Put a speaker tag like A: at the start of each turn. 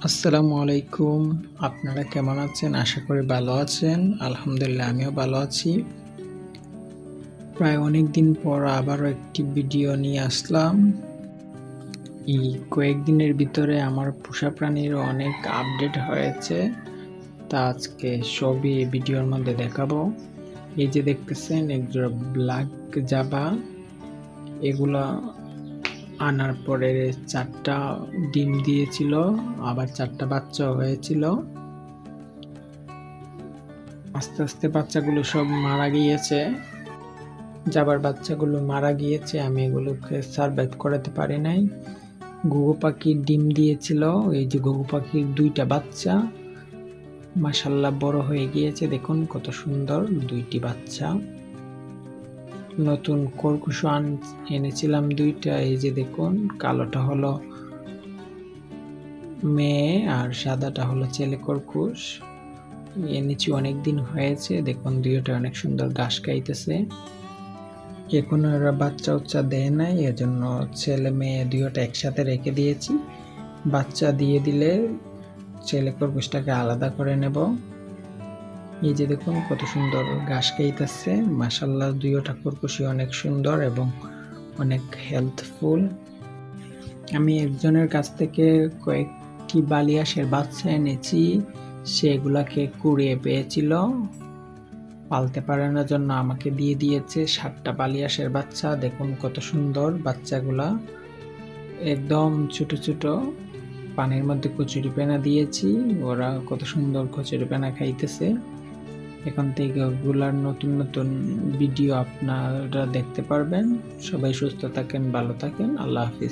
A: আসসালামু আলাইকুম। আপনারা কেমন আছেন? আশা করি ভালো আছেন। আলহামদুলিল্লাহ আমিও ভালো আছি। প্রায় অনেকদিন পর আবারও একটি ভিডিও নিয়ে আসলাম। এই কয়েকদিনের ভিতরে আমার পোষা প্রাণীর অনেক আপডেট হয়েছে, তা আজকে সবই এই ভিডিওর মধ্যে দেখাবো। এই যে দেখতেছেন একজোড়া ব্ল্যাক জাবা, এগুলা আনার পরে 4টা ডিম দিয়েছিল, আবার 4টা বাচ্চা হয়েছিল। আস্তে আস্তে বাচ্চাগুলো সব মারা গিয়েছে। জাবার বাচ্চাগুলো মারা গিয়েছে, আমি এগুলোকে সারভাইভ করাতে পারি নাই। ঘুঘু পাখির ডিম দিয়েছিল, এই যে ঘুঘু পাখির 2টা বাচ্চা মাশাআল্লাহ বড় হয়ে গিয়েছে। দেখুন কত সুন্দর 2টি বাচ্চা। নতুন খরগোশ এনেছিলাম 2টা, এই যে দেখুন কালোটা হলো মেয়ে আর সাদাটা হলো ছেলে খরগোশ। এনেছি অনেকদিন হয়েছে। দেখুন 2টা অনেক সুন্দর ঘাস খাইতেছে। এখনো ওরা বাচ্চা দেয় নাই, এজন্য ছেলে মেয়ে 2টা একসাথে রেখে দিয়েছি। বাচ্চা দিয়ে দিলে ছেলে খরগোশটাকে আলাদা করে নেব। এই যে দেখুন কত সুন্দর ঘাস খাইতেছে। মাশাআল্লাহ 2টা খরগোশই অনেক সুন্দর এবং অনেক হেলথফুল। আমি একজনের কাছ থেকে কয়েকটি বালিয়াসের বাচ্চা এনেছি, সেগুলাকে কুড়িয়ে পেয়েছিল, পালতে পারানোর জন্য আমাকে দিয়ে দিয়েছে 7টা বালিয়াসের বাচ্চা। দেখুন কত সুন্দর বাচ্চাগুলা, একদম ছোট ছোট। পানির মধ্যে কচুরিপানা দিয়েছি, ওরা কত সুন্দর কচুরিপানা খাইতেছে। এখন থেকে ওগুলার নতুন নতুন ভিডিও আপনারা দেখতে পারবেন। সবাই সুস্থ থাকেন, ভালো থাকেন। আল্লাহ হাফিজ।